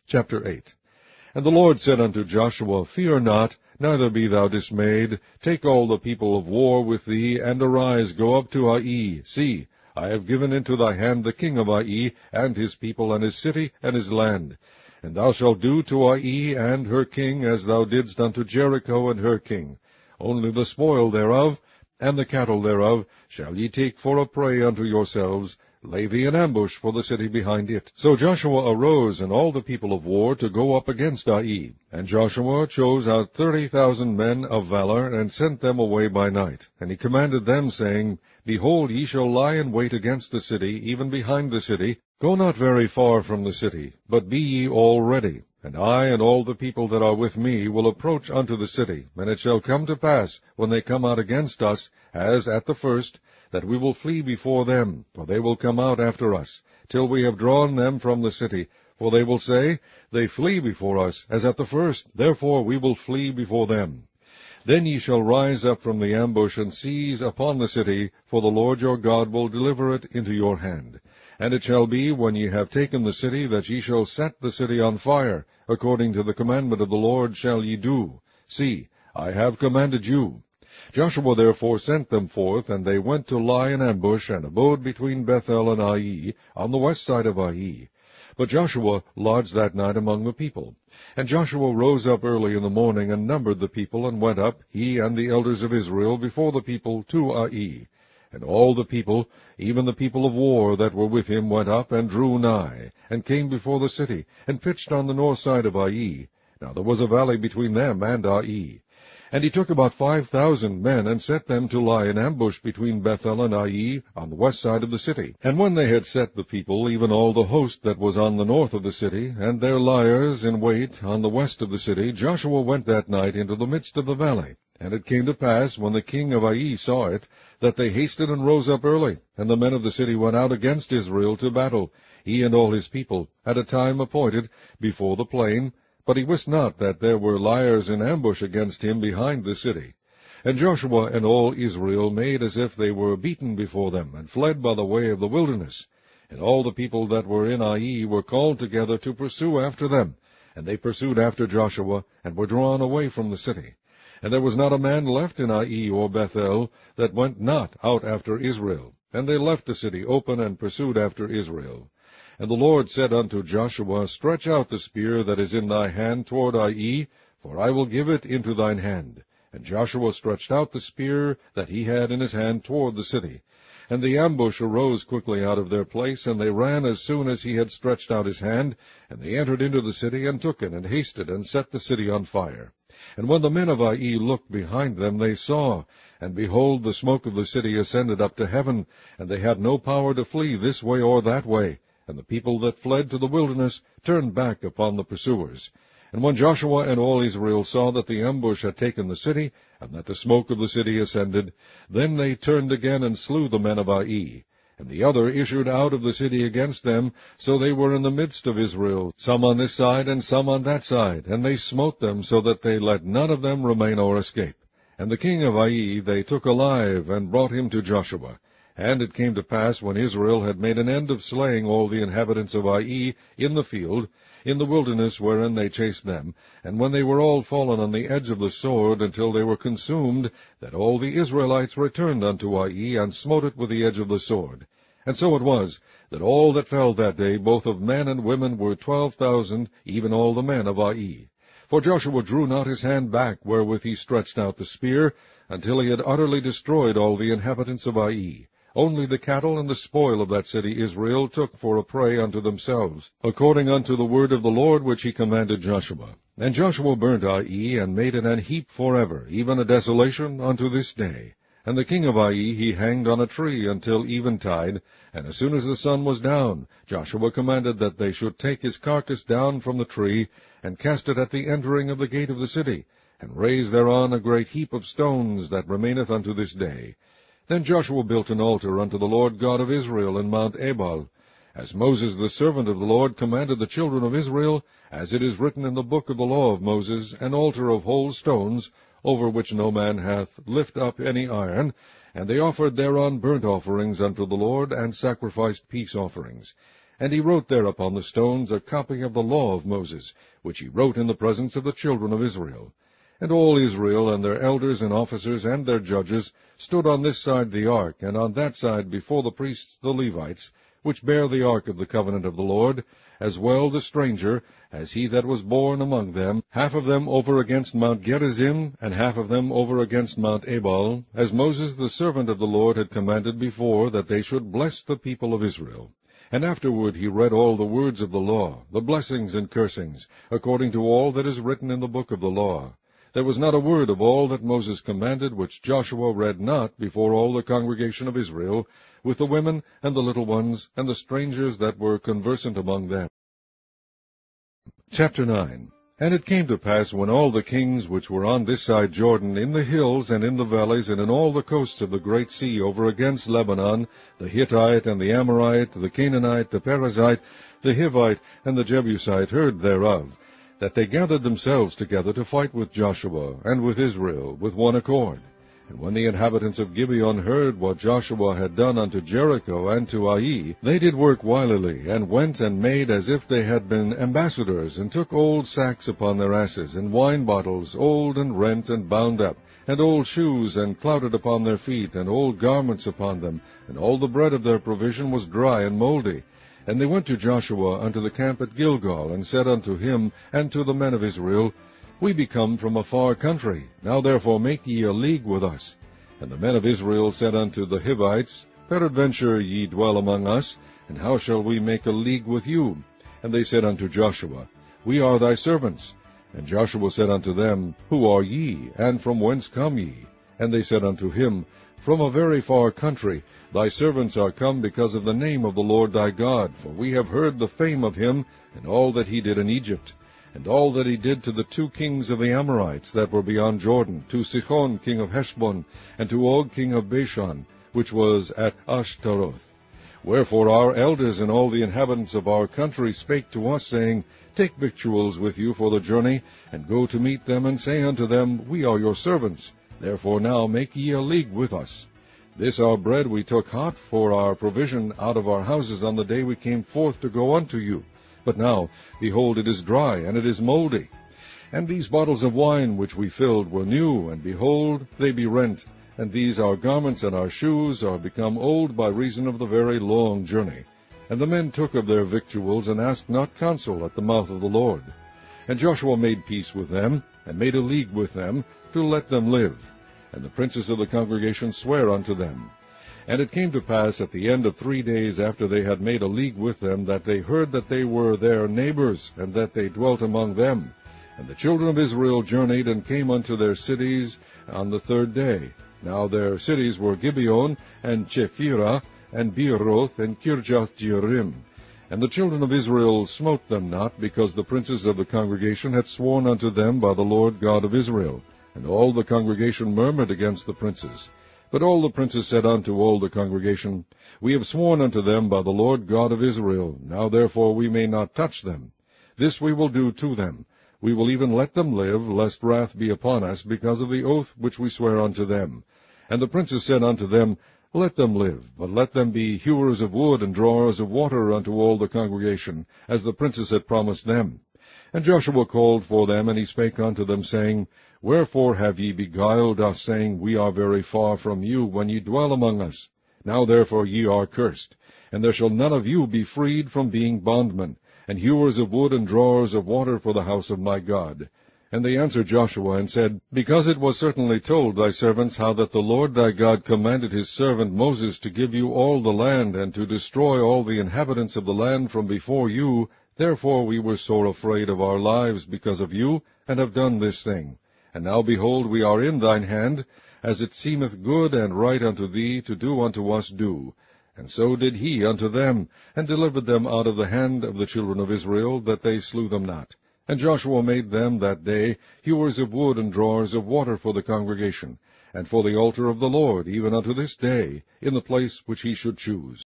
Chapter 8. And the Lord said unto Joshua, Fear not, neither be thou dismayed. Take all the people of war with thee, and arise, go up to Ai. See, I have given into thy hand the king of Ai, and his people, and his city, and his land. And thou shalt do to Ai and her king as thou didst unto Jericho and her king. Only the spoil thereof, and the cattle thereof, shall ye take for a prey unto yourselves. Lay thee an ambush for the city behind it. So Joshua arose, and all the people of war, to go up against Ai. And Joshua chose out 30,000 men of valor, and sent them away by night. And he commanded them, saying, Behold, ye shall lie in wait against the city, even behind the city. Go not very far from the city, but be ye all ready. And I and all the people that are with me will approach unto the city. And it shall come to pass, when they come out against us, as at the first, that we will flee before them, for they will come out after us, till we have drawn them from the city. For they will say, They flee before us, as at the first, therefore we will flee before them. Then ye shall rise up from the ambush, and seize upon the city, for the Lord your God will deliver it into your hand. And it shall be, when ye have taken the city, that ye shall set the city on fire, according to the commandment of the Lord shall ye do. See, I have commanded you. Joshua therefore sent them forth, and they went to lie in ambush, and abode between Bethel and Ai, on the west side of Ai. But Joshua lodged that night among the people. And Joshua rose up early in the morning, and numbered the people, and went up, he and the elders of Israel, before the people to Ai. And all the people, even the people of war that were with him, went up, and drew nigh, and came before the city, and pitched on the north side of Ai. Now there was a valley between them and Ai. And he took about 5,000 men, and set them to lie in ambush between Bethel and Ai, on the west side of the city. And when they had set the people, even all the host that was on the north of the city, and their liers in wait on the west of the city, Joshua went that night into the midst of the valley. And it came to pass, when the king of Ai saw it, that they hasted and rose up early, and the men of the city went out against Israel to battle, he and all his people, at a time appointed, before the plain. But he wist not that there were liers in ambush against him behind the city. And Joshua and all Israel made as if they were beaten before them, and fled by the way of the wilderness. And all the people that were in Ai were called together to pursue after them. And they pursued after Joshua, and were drawn away from the city. And there was not a man left in Ai or Bethel that went not out after Israel. And they left the city open, and pursued after Israel. And the Lord said unto Joshua, Stretch out the spear that is in thy hand toward Ai, for I will give it into thine hand. And Joshua stretched out the spear that he had in his hand toward the city. And the ambush arose quickly out of their place, and they ran as soon as he had stretched out his hand. And they entered into the city, and took it, and hasted, and set the city on fire. And when the men of Ai looked behind them, they saw, and behold, the smoke of the city ascended up to heaven, and they had no power to flee this way or that way. And the people that fled to the wilderness turned back upon the pursuers. And when Joshua and all Israel saw that the ambush had taken the city, and that the smoke of the city ascended, then they turned again and slew the men of Ai. And the other issued out of the city against them, so they were in the midst of Israel, some on this side and some on that side, and they smote them, so that they let none of them remain or escape. And the king of Ai they took alive, and brought him to Joshua. And it came to pass, when Israel had made an end of slaying all the inhabitants of Ai in the field, in the wilderness wherein they chased them, and when they were all fallen on the edge of the sword until they were consumed, that all the Israelites returned unto Ai, and smote it with the edge of the sword. And so it was, that all that fell that day, both of men and women, were 12,000, even all the men of Ai. For Joshua drew not his hand back wherewith he stretched out the spear, until he had utterly destroyed all the inhabitants of Ai. Only the cattle and the spoil of that city Israel took for a prey unto themselves, according unto the word of the Lord which he commanded Joshua. And Joshua burnt Ai, and made it an heap forever, even a desolation unto this day. And the king of Ai he hanged on a tree until eventide, and as soon as the sun was down, Joshua commanded that they should take his carcass down from the tree, and cast it at the entering of the gate of the city, and raise thereon a great heap of stones that remaineth unto this day. Then Joshua built an altar unto the Lord God of Israel in Mount Ebal, as Moses the servant of the Lord commanded the children of Israel, as it is written in the book of the law of Moses, an altar of whole stones, over which no man hath lift up any iron. And they offered thereon burnt offerings unto the Lord, and sacrificed peace offerings. And he wrote there upon the stones a copy of the law of Moses, which he wrote in the presence of the children of Israel. And all Israel, and their elders and officers, and their judges, stood on this side the ark, and on that side before the priests the Levites, which bear the ark of the covenant of the Lord, as well the stranger, as he that was born among them, half of them over against Mount Gerizim, and half of them over against Mount Ebal, as Moses the servant of the Lord had commanded before, that they should bless the people of Israel. And afterward he read all the words of the law, the blessings and cursings, according to all that is written in the book of the law. There was not a word of all that Moses commanded which Joshua read not before all the congregation of Israel, with the women and the little ones, and the strangers that were conversant among them. Chapter 9. And it came to pass, when all the kings which were on this side Jordan, in the hills and in the valleys, and in all the coasts of the great sea over against Lebanon, the Hittite and the Amorite, the Canaanite, the Perizzite, the Hivite, and the Jebusite, heard thereof, that they gathered themselves together to fight with Joshua and with Israel with one accord. And when the inhabitants of Gibeon heard what Joshua had done unto Jericho and to Ai, they did work wilily, and went and made as if they had been ambassadors, and took old sacks upon their asses, and wine bottles, old and rent and bound up, and old shoes, and clouted upon their feet, and old garments upon them, and all the bread of their provision was dry and mouldy. And they went to Joshua unto the camp at Gilgal, and said unto him and to the men of Israel, We be come from a far country, now therefore make ye a league with us. And the men of Israel said unto the Hivites, Peradventure ye dwell among us, and how shall we make a league with you? And they said unto Joshua, We are thy servants. And Joshua said unto them, Who are ye, and from whence come ye? And they said unto him, From a very far country. Thy servants are come because of the name of the Lord thy God, for we have heard the fame of him, and all that he did in Egypt, and all that he did to the 2 kings of the Amorites that were beyond Jordan, to Sihon king of Heshbon, and to Og king of Bashan, which was at Ashtaroth. Wherefore our elders and all the inhabitants of our country spake to us, saying, Take victuals with you for the journey, and go to meet them, and say unto them, We are your servants. Therefore now make ye a league with us. This our bread we took hot for our provision out of our houses on the day we came forth to go unto you. But now, behold, it is dry, and it is mouldy. And these bottles of wine which we filled were new, and behold, they be rent. And these our garments and our shoes are become old by reason of the very long journey. And the men took of their victuals, and asked not counsel at the mouth of the Lord. And Joshua made peace with them, and made a league with them, to let them live. And the princes of the congregation sware unto them. And it came to pass at the end of 3 days after they had made a league with them, that they heard that they were their neighbors, and that they dwelt among them. And the children of Israel journeyed, and came unto their cities on the 3rd day. Now their cities were Gibeon, and Chephirah, and Beeroth, and Kirjath-jearim. And the children of Israel smote them not, because the princes of the congregation had sworn unto them by the Lord God of Israel. And all the congregation murmured against the princes. But all the princes said unto all the congregation, We have sworn unto them by the Lord God of Israel. Now therefore we may not touch them. This we will do to them. We will even let them live, lest wrath be upon us, because of the oath which we swear unto them. And the princes said unto them, Let them live, but let them be hewers of wood, and drawers of water unto all the congregation, as the princes had promised them. And Joshua called for them, and he spake unto them, saying, Wherefore have ye beguiled us, saying, We are very far from you, when ye dwell among us? Now therefore ye are cursed, and there shall none of you be freed from being bondmen, and hewers of wood and drawers of water for the house of my God. And they answered Joshua, and said, Because it was certainly told thy servants how that the Lord thy God commanded his servant Moses to give you all the land, and to destroy all the inhabitants of the land from before you, therefore we were sore afraid of our lives because of you, and have done this thing. And now, behold, we are in thine hand, as it seemeth good and right unto thee to do unto us do. And so did he unto them, and delivered them out of the hand of the children of Israel, that they slew them not. And Joshua made them that day hewers of wood and drawers of water for the congregation, and for the altar of the Lord, even unto this day, in the place which he should choose.